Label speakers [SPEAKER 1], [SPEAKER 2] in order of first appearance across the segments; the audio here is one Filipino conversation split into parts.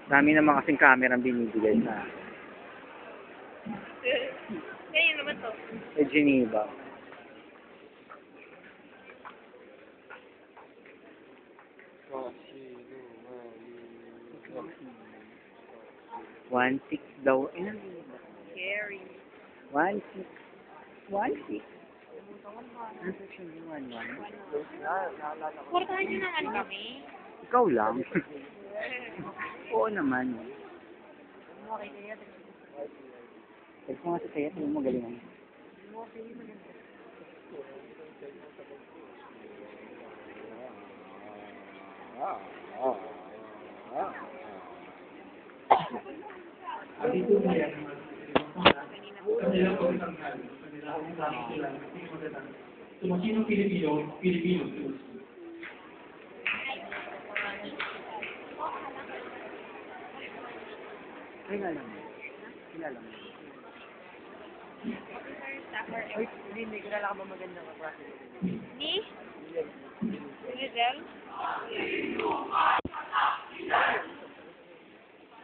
[SPEAKER 1] Dami naman kasing camera ang binibigay na.
[SPEAKER 2] Ngayon naman to.
[SPEAKER 1] Sa Geneva. One six daw. Ilan?
[SPEAKER 2] Scary.
[SPEAKER 1] 1-6. 1-6. Ano section yung 1-1?
[SPEAKER 2] Portahan nyo naman kami.
[SPEAKER 1] Ikaw lang. Oo naman.
[SPEAKER 2] Okay, kaya.
[SPEAKER 1] Text mo nga sa saya, tingin mo galingan.
[SPEAKER 3] Dito mo yan. Kanilang pagkakas. Kanilang sila. Sumasinong Pilipino, Pilipino.
[SPEAKER 1] Kilala mo. Kilala mo. Ay, hindi kilala ka ba magandang kaklase?
[SPEAKER 2] Ni? Rizal?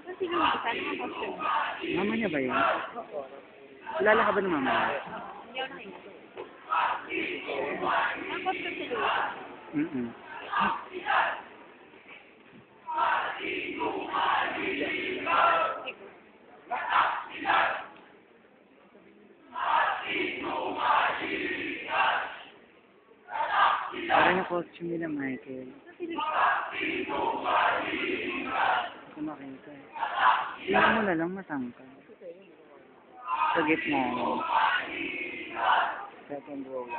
[SPEAKER 2] Ano si Luisa? Ano ang costume?
[SPEAKER 1] Mama niya ba yun? Kilala ka ba ng mama niya?
[SPEAKER 2] Hindi ako nakikita. Ang costume si Luisa?
[SPEAKER 1] Parang yung costume nila, Michael. Kumakin ka eh. Tingnan mo na lang, masangka. Sa gitna. Second row lang.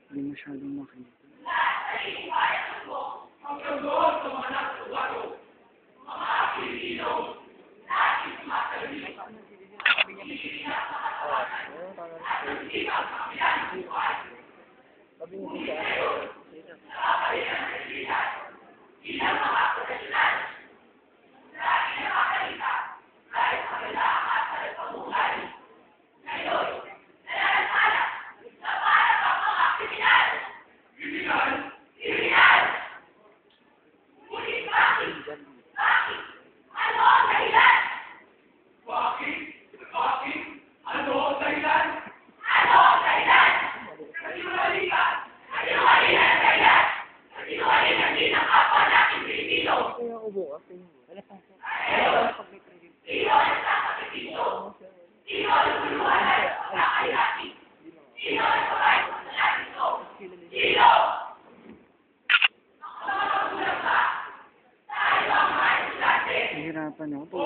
[SPEAKER 1] Hindi masyadong makita. Nahirapan ako.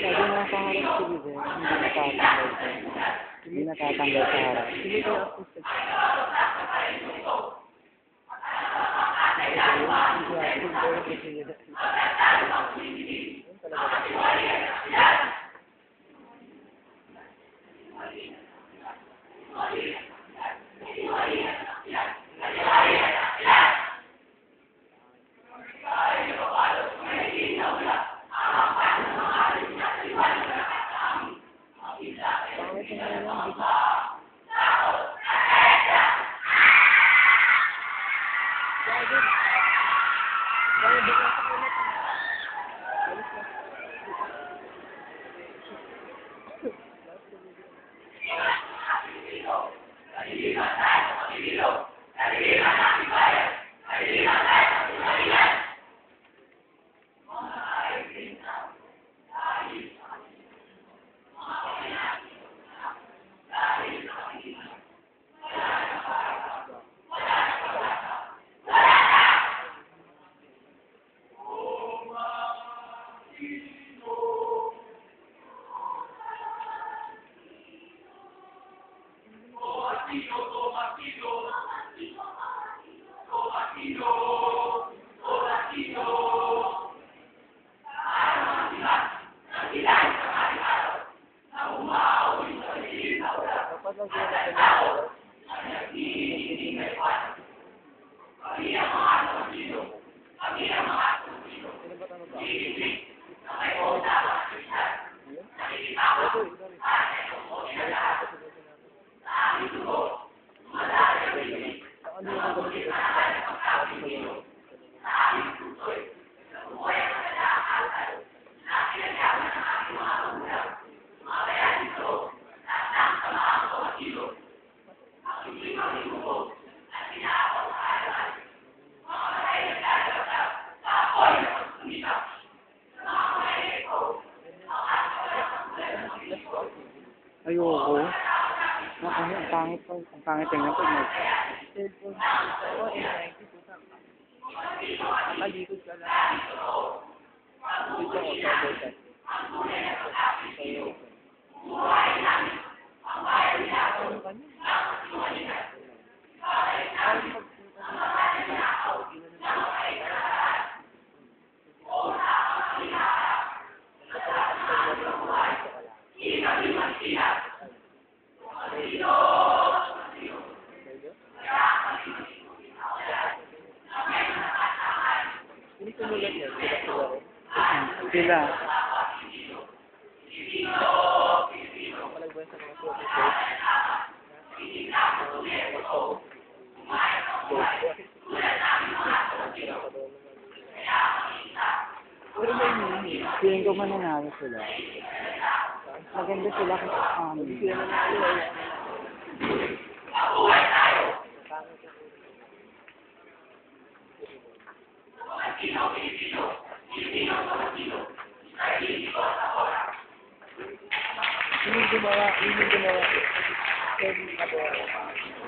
[SPEAKER 1] Sabi nga sa harap si River, hindi natatanggal sa harap. Hindi ko yung acoustic. Ayoko. Ano, ang pangit po. Ang pangit tingnan pag mag...
[SPEAKER 4] Cellphone ako, N90 po sa nakalikod ka lang. Dito ako sa bota. Ano ka niya? Hindi tumulat yan,
[SPEAKER 1] Sila.
[SPEAKER 4] palagban sa mga professors. Pero may meaning.
[SPEAKER 1] Feeling ko mananalo sila. Maganda sila kasi
[SPEAKER 4] Hindi sila nanalo eh. Hindi gumawa. Kevin Cabero.